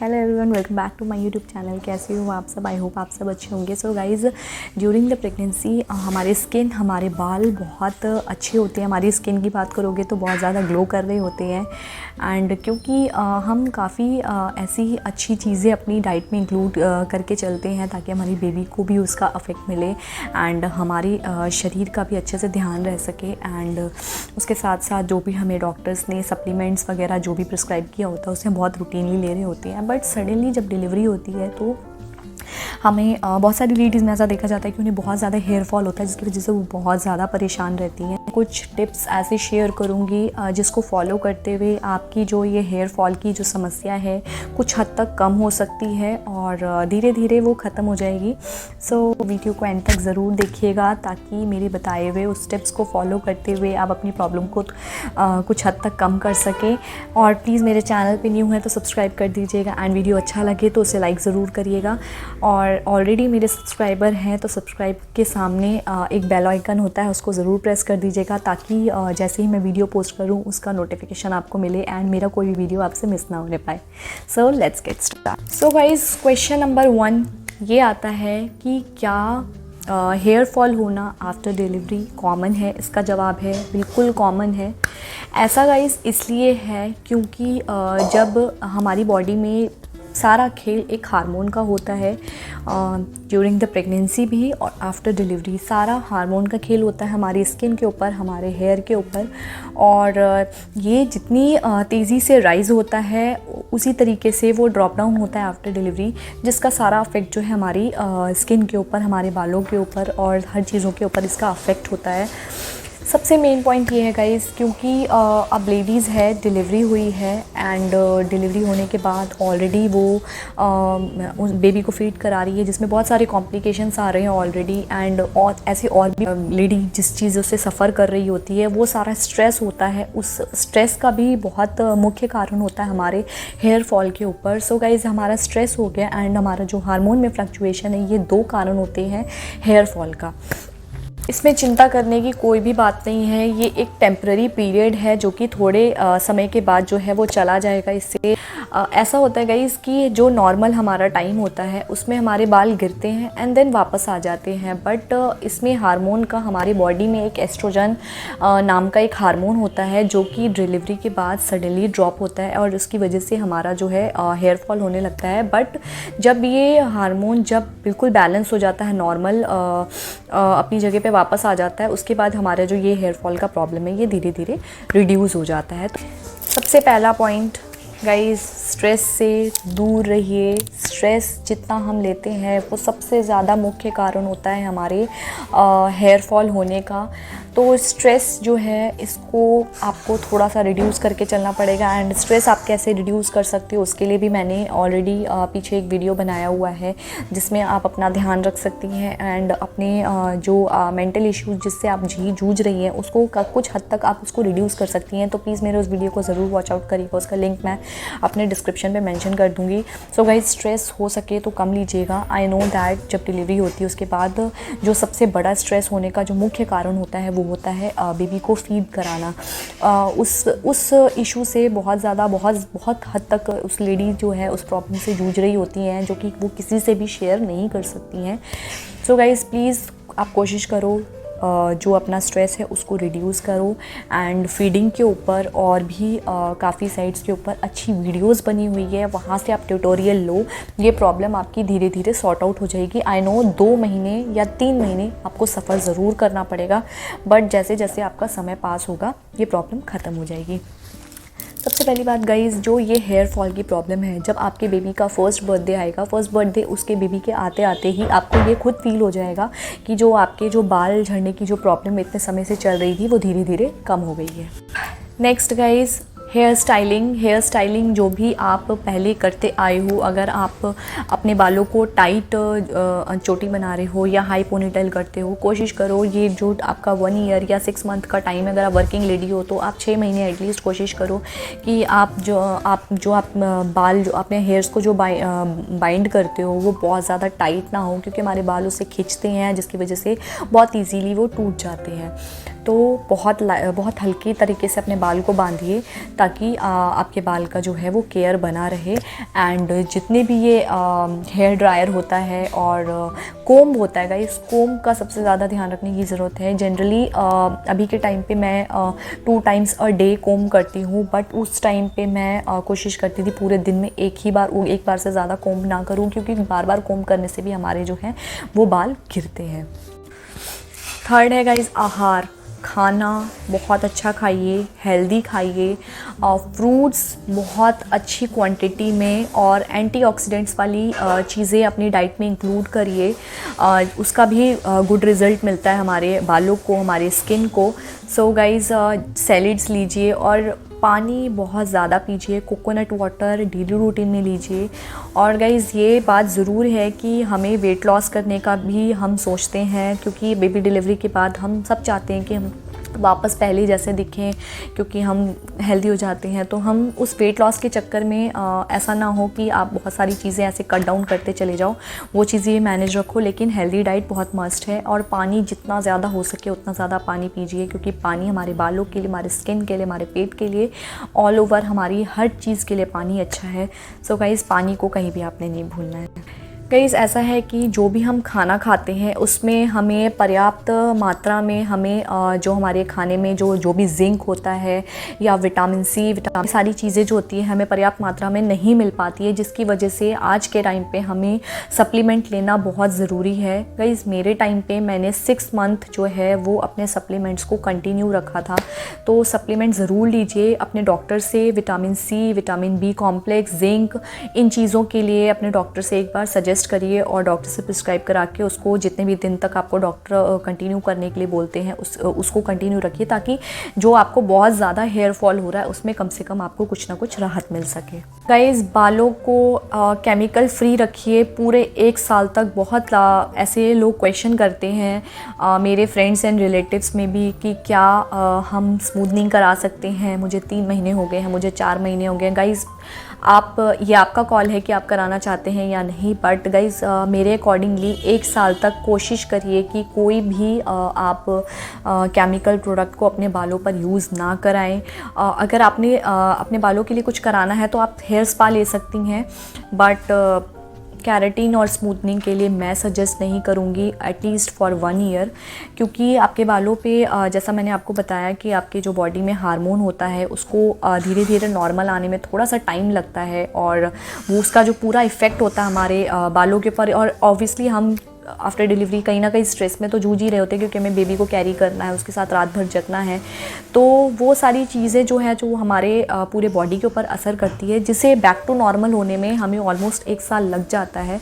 Hello everyone, welcome back to my YouTube channel. कैसे हो आप सब? आई होप आप सब अच्छे होंगे। So guys, during the pregnancy हमारे स्किन, हमारे बाल बहुत अच्छे होते हैं। हमारी स्किन की बात करोगे तो बहुत ज़्यादा ग्लो कर रहे होते हैं। एंड क्योंकि हम काफ़ी ऐसी अच्छी चीज़ें अपनी डाइट में इंक्लूड करके चलते हैं ताकि हमारी बेबी को भी उसका अफेक्ट मिले एंड हमारे शरीर का भी अच्छे से ध्यान रह सके। एंड उसके साथ साथ जो भी हमें डॉक्टर्स ने सप्लीमेंट्स वगैरह जो भी प्रिस्क्राइब किया होता है उसे बहुत रूटीनली ले रहे होते हैं। बट सडनली जब डिलीवरी होती है तो हमें बहुत सारी लेडीज़ में ऐसा देखा जाता है कि उन्हें बहुत ज़्यादा हेयर फॉल होता है, जिसकी वजह से वो बहुत ज़्यादा परेशान रहती हैं। कुछ टिप्स ऐसे शेयर करूँगी जिसको फॉलो करते हुए आपकी जो ये हेयर फॉल की जो समस्या है कुछ हद तक कम हो सकती है और धीरे धीरे वो ख़त्म हो जाएगी। सो वीडियो को एंड तक ज़रूर देखिएगा ताकि मेरे बताए हुए उस टिप्स को फॉलो करते हुए आप अपनी प्रॉब्लम को कुछ हद तक कम कर सकें। और प्लीज़ मेरे चैनल पे न्यू है तो सब्सक्राइब कर दीजिएगा एंड वीडियो अच्छा लगे तो उसे लाइक ज़रूर करिएगा। और ऑलरेडी मेरे सब्सक्राइबर हैं तो सब्सक्राइब के सामने एक बेल आइकन होता है, उसको ज़रूर प्रेस कर दीजिएगा ताकि जैसे ही मैं वीडियो पोस्ट करूं उसका नोटिफिकेशन आपको मिले एंड मेरा कोई भी वीडियो आपसे मिस ना होने पाए। So let's get start. So guys, question number 1 ये आता है कि क्या हेयर फॉल होना आफ्टर डिलीवरी कॉमन है? इसका जवाब है बिल्कुल कॉमन है। ऐसा गाइस इसलिए है क्योंकि जब हमारी बॉडी में सारा खेल एक हार्मोन का होता है, ड्यूरिंग द प्रेगनेंसी भी और आफ्टर डिलीवरी सारा हार्मोन का खेल होता है हमारी स्किन के ऊपर, हमारे हेयर के ऊपर। और ये जितनी तेज़ी से राइज़ होता है उसी तरीके से वो ड्रॉप डाउन होता है आफ्टर डिलीवरी, जिसका सारा अफेक्ट जो है हमारी स्किन के ऊपर, हमारे बालों के ऊपर और हर चीज़ों के ऊपर इसका अफेक्ट होता है। सबसे मेन पॉइंट ये है गाइस, क्योंकि अब लेडीज़ है, डिलीवरी हुई है एंड डिलीवरी होने के बाद ऑलरेडी वो उस बेबी को फीड करा रही है, जिसमें बहुत सारे कॉम्प्लिकेशंस आ रहे हैं ऑलरेडी। एंड और ऐसी और भी लेडी जिस चीज़ों से सफ़र कर रही होती है वो सारा स्ट्रेस होता है, उस स्ट्रेस का भी बहुत मुख्य कारण होता है हमारे हेयर फॉल के ऊपर। सो गाइस, हमारा स्ट्रेस हो गया एंड हमारा जो हार्मोन में फ्लक्चुएशन है, ये 2 कारण होते हैं हेयर फॉल का। इसमें चिंता करने की कोई भी बात नहीं है। ये एक टेम्पररी पीरियड है जो कि थोड़े समय के बाद जो है वो चला जाएगा। इससे ऐसा होता है गाइस कि जो नॉर्मल हमारा टाइम होता है उसमें हमारे बाल गिरते हैं एंड देन वापस आ जाते हैं। बट इसमें हार्मोन का, हमारी बॉडी में एक एस्ट्रोजन नाम का एक हार्मोन होता है जो कि डिलीवरी के बाद सडनली ड्रॉप होता है और उसकी वजह से हमारा जो है हेयर फॉल होने लगता है। बट जब ये हार्मोन जब बिल्कुल बैलेंस हो जाता है, नॉर्मल अपनी जगह पे वापस आ जाता है, उसके बाद हमारा जो ये हेयर फॉल का प्रॉब्लम है ये धीरे धीरे रिड्यूस हो जाता है। तो सबसे पहला पॉइंट गाइस, स्ट्रेस से दूर रहिए। स्ट्रेस जितना हम लेते हैं वो सबसे ज़्यादा मुख्य कारण होता है हमारे हेयर फॉल होने का। तो स्ट्रेस जो है इसको आपको थोड़ा सा रिड्यूस करके चलना पड़ेगा। एंड स्ट्रेस आप कैसे रिड्यूस कर सकते हो उसके लिए भी मैंने ऑलरेडी पीछे एक वीडियो बनाया हुआ है जिसमें आप अपना ध्यान रख सकती हैं एंड अपने जो मेंटल इश्यूज जिससे आप जूझ रही हैं उसको कुछ हद तक आप उसको रिड्यूस कर सकती हैं। तो प्लीज़ मेरे उस वीडियो को ज़रूर वॉच आउट करिएगा, उसका लिंक मैं अपने डिस्क्रिप्शन में मेंशन कर दूँगी। सो गाइस, स्ट्रेस हो सके तो कम लीजिएगा। आई नो दैट जब डिलीवरी होती है उसके बाद जो सबसे बड़ा स्ट्रेस होने का जो मुख्य कारण होता है वो होता है बेबी को फीड कराना। उस इशू से बहुत हद तक उस लेडी जो है उस प्रॉब्लम से जूझ रही होती हैं जो कि वो किसी से भी शेयर नहीं कर सकती हैं। सो गाइस, प्लीज़ आप कोशिश करो जो अपना स्ट्रेस है उसको रिड्यूस करो। एंड फीडिंग के ऊपर और भी काफ़ी साइट्स के ऊपर अच्छी वीडियोस बनी हुई है, वहाँ से आप ट्यूटोरियल लो। ये प्रॉब्लम आपकी धीरे धीरे सॉर्ट आउट हो जाएगी। आई नो 2 महीने या 3 महीने आपको सफ़र ज़रूर करना पड़ेगा, बट जैसे जैसे आपका समय पास होगा ये प्रॉब्लम ख़त्म हो जाएगी। सबसे पहली बात गाइज़, जो ये हेयर फॉल की प्रॉब्लम है, जब आपके बेबी का फर्स्ट बर्थडे आएगा, फर्स्ट बर्थडे उसके बेबी के आते आते ही आपको ये खुद फील हो जाएगा कि जो आपके जो बाल झड़ने की जो प्रॉब्लम इतने समय से चल रही थी वो धीरे धीरे कम हो गई है। नेक्स्ट गाइज़, हेयर स्टाइलिंग जो भी आप पहले करते आए हो, अगर आप अपने बालों को टाइट चोटी बना रहे हो या हाई पोनीटेल करते हो, कोशिश करो ये जो आपका 1 ईयर या 6 मंथ का टाइम है, अगर आप वर्किंग लेडी हो तो आप 6 महीने एटलीस्ट कोशिश करो कि आप बाल जो अपने हेयर्स को जो बाइंड करते हो वो बहुत ज़्यादा टाइट ना हो, क्योंकि हमारे बाल उससे खींचते हैं जिसकी वजह से बहुत ईजीली वो टूट जाते हैं। तो बहुत हल्के तरीके से अपने बाल को बांधिए ताकि आपके बाल का जो है वो केयर बना रहे। एंड जितने भी ये हेयर ड्रायर होता है और कोम्ब होता है गाइस, कोम्ब का सबसे ज़्यादा ध्यान रखने की ज़रूरत है। जनरली अभी के टाइम पे मैं 2 टाइम्स अ डे कोम्ब करती हूँ, बट उस टाइम पे मैं कोशिश करती थी पूरे दिन में एक बार से ज़्यादा कोम्ब ना करूँ, क्योंकि बार बार कोम्ब करने से भी हमारे जो है वो बाल गिरते हैं। थर्ड है गाइस आहार। खाना बहुत अच्छा खाइए, हेल्दी खाइए, फ्रूट्स बहुत अच्छी क्वांटिटी में और एंटीऑक्सीडेंट्स वाली चीज़ें अपनी डाइट में इंक्लूड करिए। उसका भी गुड रिज़ल्ट मिलता है हमारे बालों को, हमारे स्किन को। सो गाइज़ सैलिड्स लीजिए और पानी बहुत ज़्यादा पीजिए, कोकोनट वाटर डेली रूटीन में लीजिए। और गाइज़ ये बात ज़रूर है कि हमें वेट लॉस करने का भी हम सोचते हैं, क्योंकि बेबी डिलीवरी के बाद हम सब चाहते हैं कि हम वापस पहले जैसे दिखें, क्योंकि हम हेल्दी हो जाते हैं। तो हम उस वेट लॉस के चक्कर में ऐसा ना हो कि आप बहुत सारी चीज़ें ऐसे कट डाउन करते चले जाओ, वो चीज़ें मैनेज रखो। लेकिन हेल्दी डाइट बहुत मस्ट है और पानी जितना ज़्यादा हो सके उतना ज़्यादा पानी पीजिए, क्योंकि पानी हमारे बालों के लिए, हमारे स्किन के लिए, हमारे पेट के लिए, ऑल ओवर हमारी हर चीज़ के लिए पानी अच्छा है। सो गाइस पानी को कहीं भी आपने नहीं भूलना है। गाइस ऐसा है कि जो भी हम खाना खाते हैं उसमें हमें पर्याप्त मात्रा में हमें जो हमारे खाने में जो भी जिंक होता है या विटामिन सी, सारी चीज़ें जो होती है हमें पर्याप्त मात्रा में नहीं मिल पाती है, जिसकी वजह से आज के टाइम पे हमें सप्लीमेंट लेना बहुत ज़रूरी है। गाइस मेरे टाइम पे मैंने 6 मंथ जो है वो अपने सप्लीमेंट्स को कंटिन्यू रखा था। तो सप्लीमेंट ज़रूर लीजिए अपने डॉक्टर से। Vitamin C, vitamin B complex, zinc, इन चीज़ों के लिए अपने डॉक्टर से एक बार सजेस्ट करिए और डॉक्टर से प्रिस्क्राइब करा के उसको जितने भी दिन तक आपको डॉक्टर कंटिन्यू करने के लिए बोलते हैं उसको कंटिन्यू रखिए, ताकि जो आपको बहुत ज़्यादा हेयर फॉल हो रहा है उसमें कम से कम आपको कुछ ना कुछ राहत मिल सके। गाइस बालों को केमिकल फ्री रखिए पूरे 1 साल तक। बहुत ऐसे लोग क्वेश्चन करते हैं मेरे फ्रेंड्स एंड रिलेटिव्स में भी कि क्या हम स्मूदनिंग करा सकते हैं, मुझे 3 महीने हो गए हैं, मुझे 4 महीने हो गए। गाइस ये आपका कॉल है कि आप कराना चाहते हैं या नहीं, बट गाइज मेरे अकॉर्डिंगली 1 साल तक कोशिश करिए कि कोई भी आप केमिकल प्रोडक्ट को अपने बालों पर यूज़ ना कराएं। अगर आपने अपने बालों के लिए कुछ कराना है तो आप हेयर स्पा ले सकती हैं, बट कैरेटिन और स्मूथनिंग के लिए मैं सजेस्ट नहीं करूँगी एटलीस्ट फॉर 1 ईयर, क्योंकि आपके बालों पे जैसा मैंने आपको बताया कि आपके जो बॉडी में हार्मोन होता है उसको धीरे धीरे नॉर्मल आने में थोड़ा सा टाइम लगता है, और वो उसका जो पूरा इफ़ेक्ट होता है हमारे बालों के ऊपर। और ऑब्वियसली हम आफ्टर डिलीवरी कहीं ना कहीं स्ट्रेस में तो जूझ ही रहे होते हैं, क्योंकि हमें बेबी को कैरी करना है, उसके साथ रात भर जगना है। तो वो सारी चीज़ें जो है जो हमारे पूरे बॉडी के ऊपर असर करती है, जिसे बैक टू नॉर्मल होने में हमें ऑलमोस्ट 1 साल लग जाता है।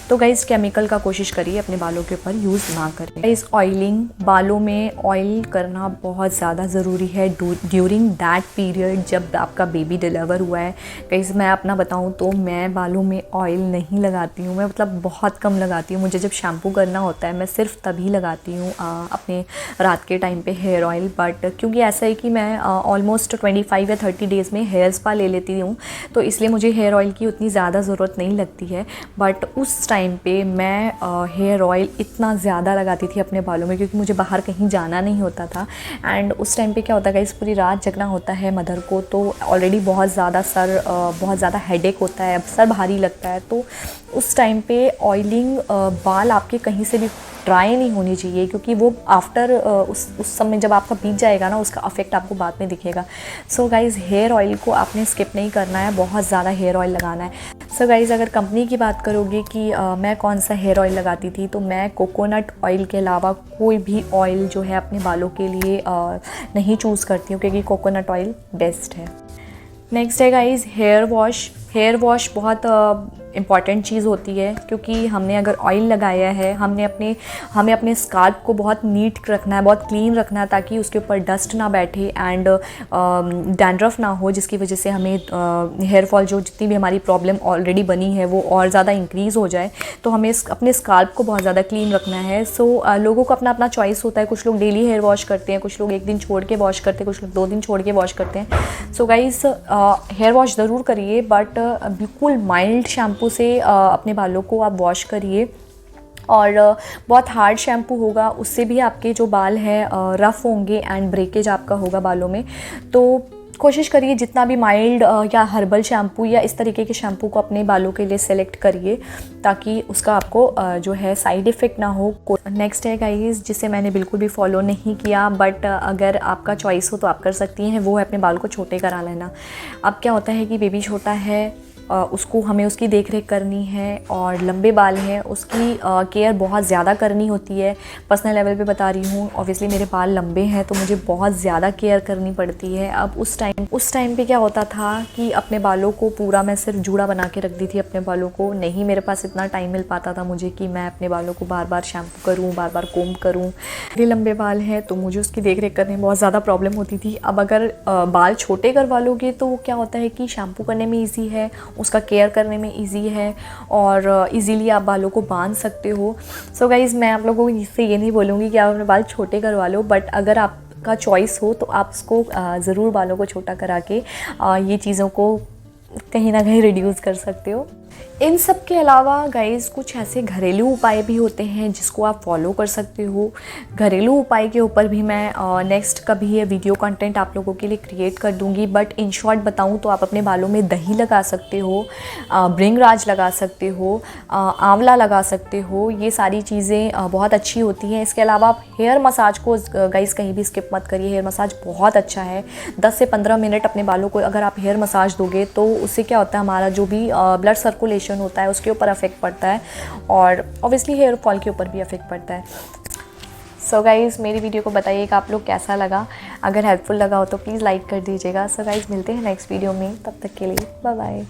तो गाइस केमिकल का कोशिश करिए अपने बालों के ऊपर यूज़ ना करें। गाइस ऑयलिंग, बालों में ऑयल करना बहुत ज़्यादा ज़रूरी है ड्यूरिंग दैट पीरियड जब आपका बेबी डिलीवर हुआ है। गाइस मैं अपना बताऊँ तो मैं बालों में ऑयल नहीं लगाती हूँ, मैं मतलब बहुत कम लगाती हूँ। मुझे जब शैम्पू करना होता है मैं सिर्फ तभी लगाती हूँ अपने रात के टाइम पे हेयर ऑयल। बट क्योंकि ऐसा है कि मैं ऑलमोस्ट 25 या 30 डेज़ में हेयर स्पा ले लेती हूँ, तो इसलिए मुझे हेयर ऑयल की उतनी ज़्यादा ज़रूरत नहीं लगती है। बट उस टाइम पे मैं हेयर ऑयल इतना ज़्यादा लगाती थी अपने बालों में, क्योंकि मुझे बाहर कहीं जाना नहीं होता था। एंड उस टाइम पे क्या होता है, इस पूरी रात जगना होता है मदर को, तो ऑलरेडी बहुत ज़्यादा हेडेक होता है, सर भारी लगता है। तो उस टाइम पे ऑयलिंग बाल आपके कहीं से भी ड्राई नहीं होनी चाहिए, क्योंकि वो आफ्टर उस समय जब आपका बीत जाएगा ना, उसका अफेक्ट आपको बाद में दिखेगा। सो गाइज़ हेयर ऑयल को आपने स्किप नहीं करना है, बहुत ज़्यादा हेयर ऑयल लगाना है। सो गाइज़ अगर कंपनी की बात करोगे कि मैं कौन सा हेयर ऑयल लगाती थी, तो मैं कोकोनट ऑयल के अलावा कोई भी ऑयल जो है अपने बालों के लिए नहीं चूज़ करती हूँ, क्योंकि कोकोनट ऑयल बेस्ट है। नेक्स्ट है guys hair wash. Hair wash बहुत इम्पॉर्टेंट चीज़ होती है, क्योंकि हमने अगर ऑयल लगाया है, हमें अपने स्काल्प को बहुत नीट रखना है, बहुत क्लीन रखना है, ताकि उसके ऊपर डस्ट ना बैठे एंड डैंड्रफ ना हो, जिसकी वजह से हमें हेयर फॉल जो जितनी भी हमारी प्रॉब्लम ऑलरेडी बनी है वो और ज़्यादा इंक्रीज़ हो जाए। तो हमें अपने स्काल्प को बहुत ज़्यादा क्लीन रखना है। सो लोगों को अपना अपना चॉइस होता है, कुछ लोग डेली हेयर वॉश करते हैं, कुछ लोग 1 दिन छोड़ के वॉश करते हैं, कुछ लोग 2 दिन छोड़ के वॉश करते हैं। सो गाइस हेयर वॉश ज़रूर करिए, बट बिल्कुल माइल्ड शैम्पू से अपने बालों को आप वॉश करिए। और बहुत हार्ड शैम्पू होगा, उससे भी आपके जो बाल हैं रफ़ होंगे एंड ब्रेकेज आपका होगा बालों में। तो कोशिश करिए जितना भी माइल्ड या हर्बल शैम्पू या इस तरीके के शैम्पू को अपने बालों के लिए सेलेक्ट करिए, ताकि उसका आपको जो है साइड इफ़ेक्ट ना हो। नेक्स्ट है गाइस, जिसे मैंने बिल्कुल भी फॉलो नहीं किया, बट अगर आपका चॉइस हो तो आप कर सकती हैं, वो है अपने बाल को छोटे करा लेना। अब क्या होता है कि बेबी छोटा है, उसको हमें उसकी देख रेख करनी है, और लंबे बाल हैं उसकी केयर बहुत ज़्यादा करनी होती है। पर्सनल लेवल पे बता रही हूँ, ऑब्वियसली मेरे बाल लंबे हैं तो मुझे बहुत ज़्यादा केयर करनी पड़ती है। अब उस टाइम पे क्या होता था कि अपने बालों को पूरा मैं सिर्फ जूड़ा बना के रख दी थी अपने बालों को, नहीं मेरे पास इतना टाइम मिल पाता था मुझे कि मैं अपने बालों को बार बार शैम्पू करूँ, बार बार कोम्ब करूँ। मेरे लंबे बाल हैं तो मुझे उसकी देख रेख करने में बहुत ज़्यादा प्रॉब्लम होती थी। अब अगर बाल छोटे करवा लोगे तो क्या होता है कि शैम्पू करने में ईजी है, उसका केयर करने में इजी है, और इजीली आप बालों को बांध सकते हो। सो गाइज़, मैं आप लोगों को इससे ये नहीं बोलूँगी कि आप अपने बाल छोटे करवा लो, बट अगर आपका चॉइस हो तो आप उसको ज़रूर बालों को छोटा करा के ये चीज़ों को कहीं ना कहीं रिड्यूस कर सकते हो। इन सब के अलावा गाइज़ कुछ ऐसे घरेलू उपाय भी होते हैं जिसको आप फॉलो कर सकते हो। घरेलू उपाय के ऊपर भी मैं नेक्स्ट कभी ये वीडियो कंटेंट आप लोगों के लिए क्रिएट कर दूंगी, बट इन शॉर्ट बताऊं तो आप अपने बालों में दही लगा सकते हो, भृंगराज लगा सकते हो, आंवला लगा सकते हो। ये सारी चीज़ें बहुत अच्छी होती हैं। इसके अलावा आप हेयर मसाज को गाइज़ कहीं भी स्किप मत करिए, हेयर मसाज बहुत अच्छा है। 10 से 15 मिनट अपने बालों को अगर आप हेयर मसाज दोगे तो उससे क्या होता है, हमारा जो भी ब्लड सर्कुलेशन होता है उसके ऊपर अफेक्ट पड़ता है, और ऑब्वियसली हेयर फॉल के ऊपर भी अफेक्ट पड़ता है। सो गाइज़, मेरी वीडियो को बताइएगा आप लोग कैसा लगा। अगर हेल्पफुल लगा हो तो प्लीज़ लाइक कर दीजिएगा। सो गाइज़, मिलते हैं नेक्स्ट वीडियो में, तब तक के लिए बाय बाय।